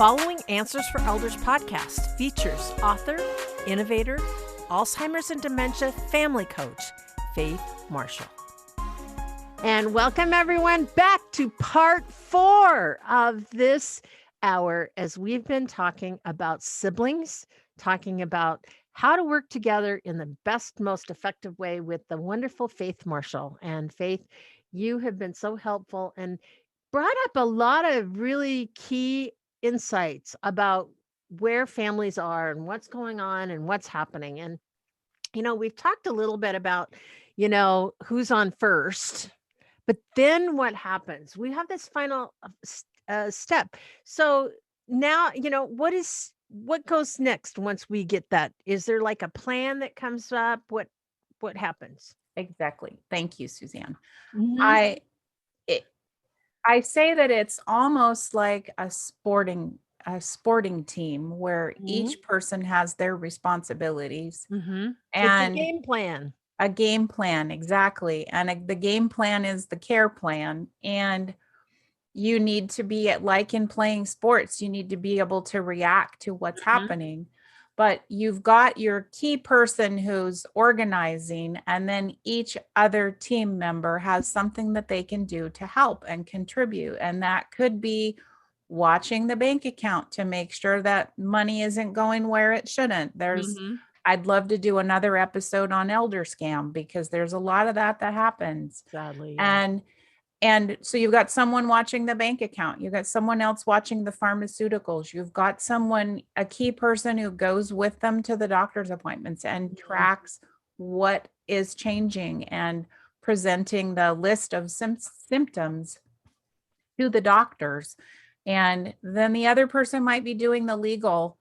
following Answers for Elders podcast features author, innovator, Alzheimer's and dementia family coach, Faith Marshall. And welcome everyone back to part 4 of this hour as we've been talking about siblings, talking about how to work together in the best, most effective way with the wonderful Faith Marshall. And Faith, you have been so helpful and brought up a lot of really key insights about where families are and what's going on and what's happening. And, we've talked a little bit about, who's on first, but then what happens? We have this final step. So now, what goes next once we get that? Is there like a plan that comes up? What happens? Exactly. Thank you, Suzanne. Mhm. I say that it's almost like a sporting team where each person has their responsibilities Mhm. It's a and game plan. a game plan. Exactly. And the game plan is the care plan. And you need to be like in playing sports, you need to be able to react to what's happening. But you've got your key person who's organizing, and then each other team member has something that they can do to help and contribute. And that could be watching the bank account to make sure that money isn't going where it shouldn't. I'd love to do another episode on elder scam because there's a lot of that happens. Sadly, yeah. And so you've got someone watching the bank account. You've got someone else watching the pharmaceuticals. You've got a key person who goes with them to the doctor's appointments and tracks what is changing and presenting the list of symptoms to the doctors. And then the other person might be doing the legal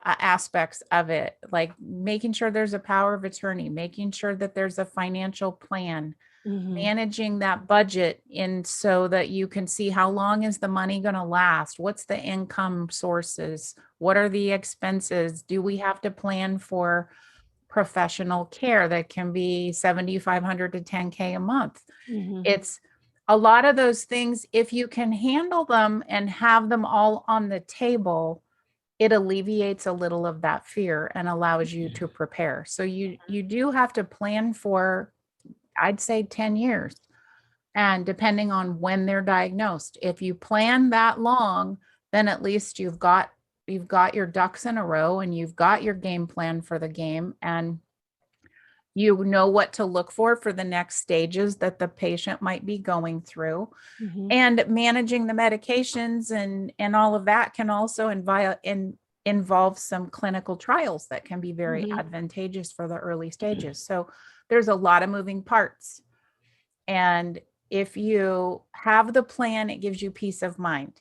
aspects of it, like making sure there's a power of attorney, making sure that there's a financial plan, managing that budget in so that you can see how long is the money going to last, what's the income sources, what are the expenses, do we have to plan for professional care that can be $7,500 to $10K a month. It's a lot of those things. If you can handle them and have them all on the table, it alleviates a little of that fear and allows you to prepare. So you do have to plan for, I'd say 10 years. And depending on when they're diagnosed, if you plan that long, then at least you've got your ducks in a row and you've got your game plan for the game, and you know what to look for the next stages that the patient might be going through. And managing the medications and all of that can also involve some clinical trials that can be very advantageous for the early stages. So there's a lot of moving parts. And if you have the plan, it gives you peace of mind.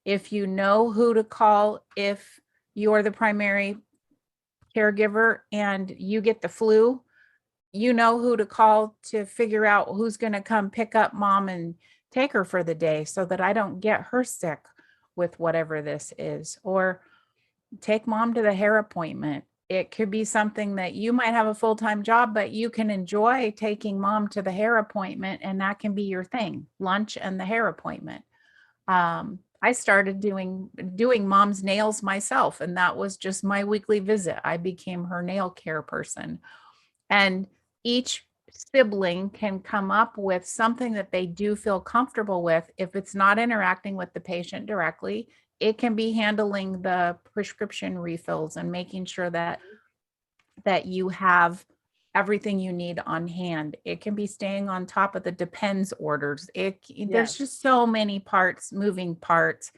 If you know who to call, if you're the primary caregiver and you get the flu, you know who to call to figure out who's going to come pick up mom and take her for the day so that I don't get her sick with whatever this is, or take mom to the hair appointment. It could be something that you might have a full-time job, but you can enjoy taking mom to the hair appointment, and that can be your thing, lunch and the hair appointment. I started doing mom's nails myself, and that was just my weekly visit. I became her nail care person. And each sibling can come up with something that they do feel comfortable with. If it's not interacting with the patient directly, it can be handling the prescription refills and making sure that you have everything you need on hand. It can be staying on top of the depends orders. There's just so many moving parts.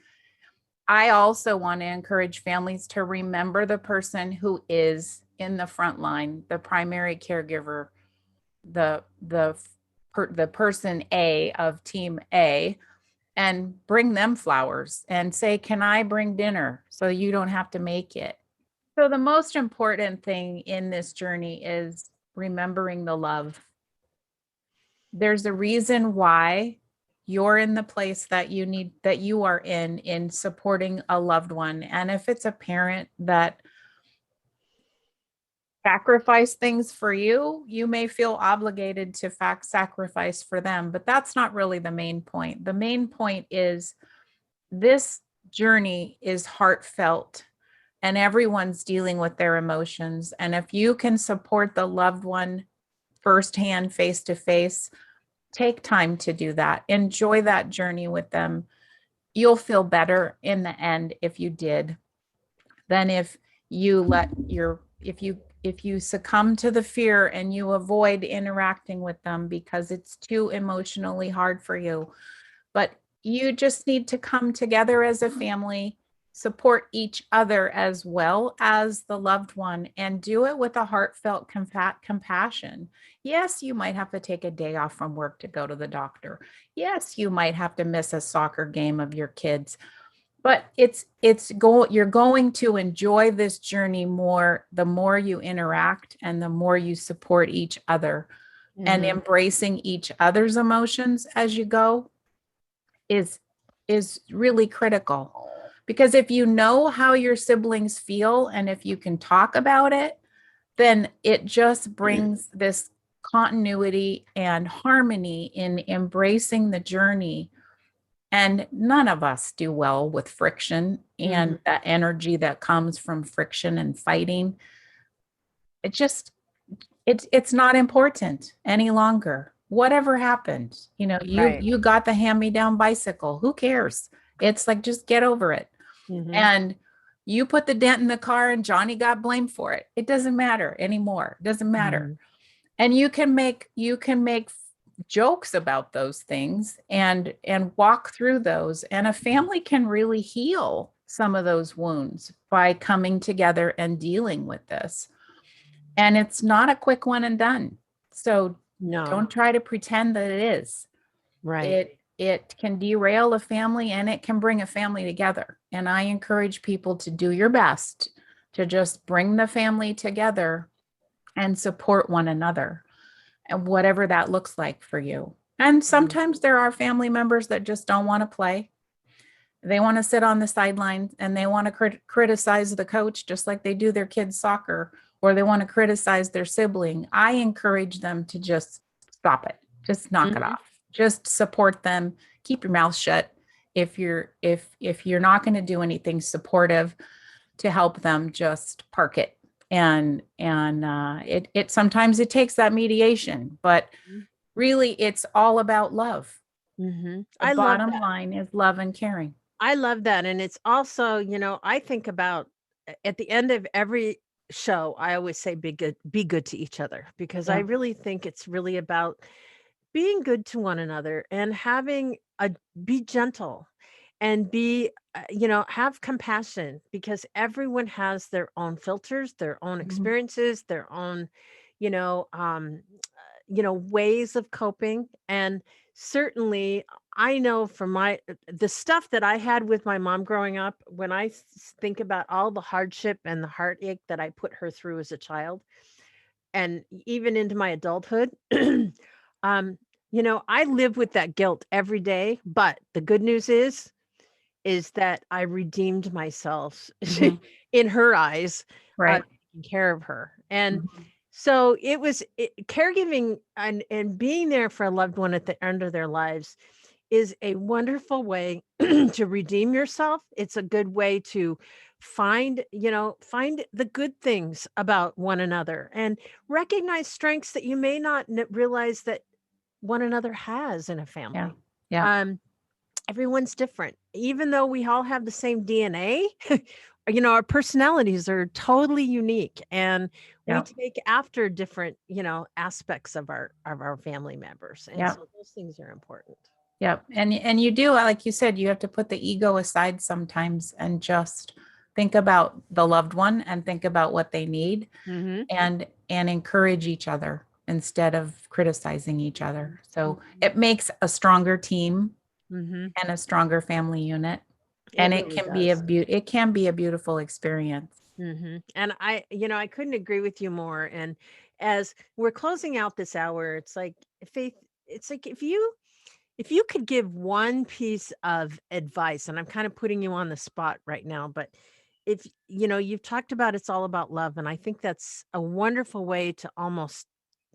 I also want to encourage families to remember the person who is in the front line, the primary caregiver, the person A of team A, and bring them flowers and say, can I bring dinner so you don't have to make it? So the most important thing in this journey is remembering the love. There's a reason why you're in the place that you are in supporting a loved one. And if it's a parent that sacrifice things for you, you may feel obligated to sacrifice for them, but that's not really the main point. The main point is this journey is heartfelt and everyone's dealing with their emotions. And if you can support the loved one firsthand, face to face, take time to do that. Enjoy that journey with them. You'll feel better in the end if you did than if you let your if you succumb to the fear and you avoid interacting with them because it's too emotionally hard for you. But you just need to come together as a family, support each other as well as the loved one, and do it with a heartfelt compassion. Yes, you might have to take a day off from work to go to the doctor. Yes, you might have to miss a soccer game of your kids, but you're going to enjoy this journey more the more you interact and the more you support each other. And embracing each other's emotions as you go is really critical, because if you know how your siblings feel and if you can talk about it, then it just brings this continuity and harmony in embracing the journey. And none of us do well with friction and that energy that comes from friction and fighting. It just it's not important any longer. Whatever happened, you got the hand-me-down bicycle. Who cares? It's like, just get over it. And you put the dent in the car and Johnny got blamed for it. It doesn't matter anymore. It doesn't matter. And you can make jokes about those things and walk through those, and a family can really heal some of those wounds by coming together and dealing with this. And it's not a quick one and done. So don't try to pretend that it is. Right. It can derail a family and it can bring a family together. And I encourage people to do your best to just bring the family together and support one another, and whatever that looks like for you. And sometimes there are family members that just don't want to play. They want to sit on the sidelines and they want to criticize the coach just like they do their kids' soccer, or they want to criticize their sibling. I encourage them to just stop it. Just knock it off. Just support them. Keep your mouth shut. If you're not going to do anything supportive to help them, just park it. And it sometimes it takes that mediation, but really it's all about love. The bottom line is love and caring. I love that. And it's also, I think about at the end of every show, I always say be good to each other, because I really think it's really about being good to one another and be gentle and have compassion, because everyone has their own filters, their own experiences, their own, you know, um, ways of coping. And certainly I know from the stuff that I had with my mom growing up, when I think about all the hardship and the heartache that I put her through as a child, and even into my adulthood, um, I live with that guilt every day. But the good news is that I redeemed myself in her eyes, Right. taking care of her. And so caregiving and being there for a loved one at the end of their lives is a wonderful way to redeem yourself. It's a good way to find the good things about one another and recognize strengths that you may not realize that one another has in a family. Yeah. Everyone's different. Even though we all have the same DNA, our personalities are totally unique, and we take after different, aspects of our family members. And so those things are important. Yeah. And you do, like you said, you have to put the ego aside sometimes and just think about the loved one and think about what they need, and encourage each other instead of criticizing each other. So it makes a stronger team and a stronger family unit. And it can be a beautiful experience. And I couldn't agree with you more. And as we're closing out this hour, it's like, Faith, it's like if you could give one piece of advice, and I'm kind of putting you on the spot right now, but if you've talked about it's all about love, and I think that's a wonderful way to almost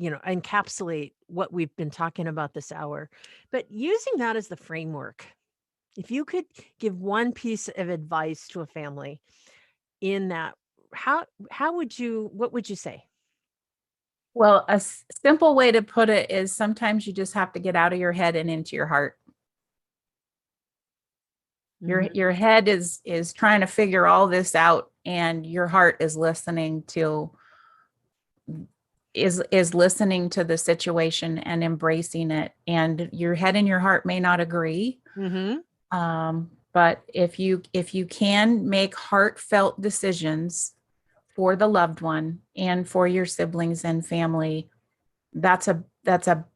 encapsulate what we've been talking about this hour. But using that as the framework, If you could give one piece of advice to a family in that, how would you, what would you say? Well, a simple way to put it is sometimes you just have to get out of your head and into your heart. Mhm. Your head is trying to figure all this out, and your heart is listening to the situation and embracing it. And your head and your heart may not agree. Mhm. But if you can make heartfelt decisions for the loved one and for your siblings and family, that's a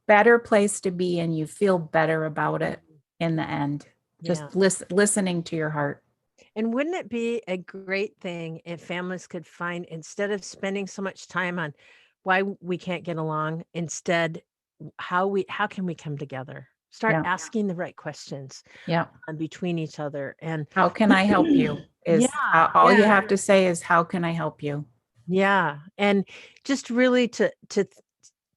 better place to be, and you feel better about it in the end. Yeah. Just listening to your heart. And wouldn't it be a great thing if families could find, instead of spending so much time on why we can't get along, instead how can we come together? Start Yeah. asking the right questions Yeah. between each other. And How can I help you? yeah, All you yeah, have to say is, how can I help you? yeah. And just really to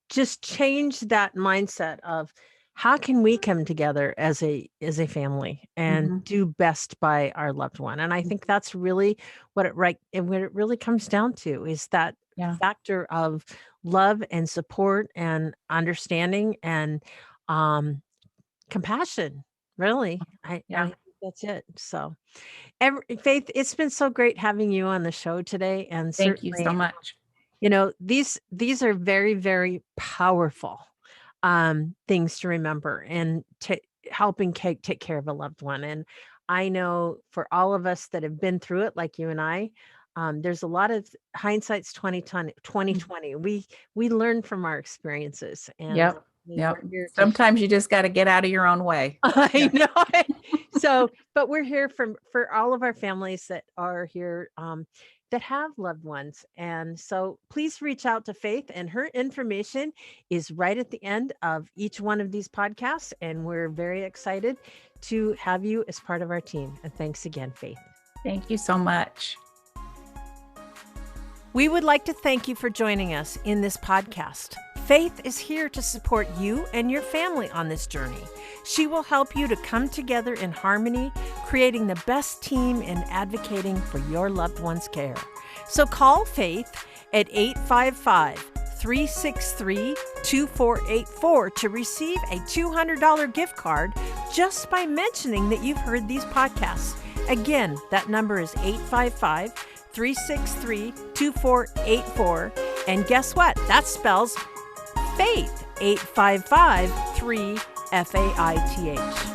just change that mindset of how can we come together as a family and Mhm. do best by our loved one. And I think that's really what it really comes down to, is that Yeah. factor of love and support and understanding and um compassion. Really, I Yeah. think that's it. So Faith, it's been so great having you on the show today, and Thank you so certainly, much. these are very, very powerful things to remember, and to helping take care of a loved one. And I know for all of us that have been through it, like you and I, there's a lot of hindsight's 2020. We learn from our experiences, and Yep. we're Yep. here to Sometimes you just got to get out of your own way. I Yeah. know it. So, but we're here for all of our families that are here, that have loved ones. And so please reach out to Faith, and her information is right at the end of each one of these podcasts. And we're very excited to have you as part of our team. And thanks again, Faith. Thank you so much. We would like to thank you for joining us in this podcast. Faith is here to support you and your family on this journey. She will help you to come together in harmony, creating the best team in advocating for your loved one's care. So call Faith at 855-363-2484 to receive a $200 gift card just by mentioning that you've heard these podcasts. Again, that number is 855-363-2484. And guess what? That spells Faith, 855-3-FAITH.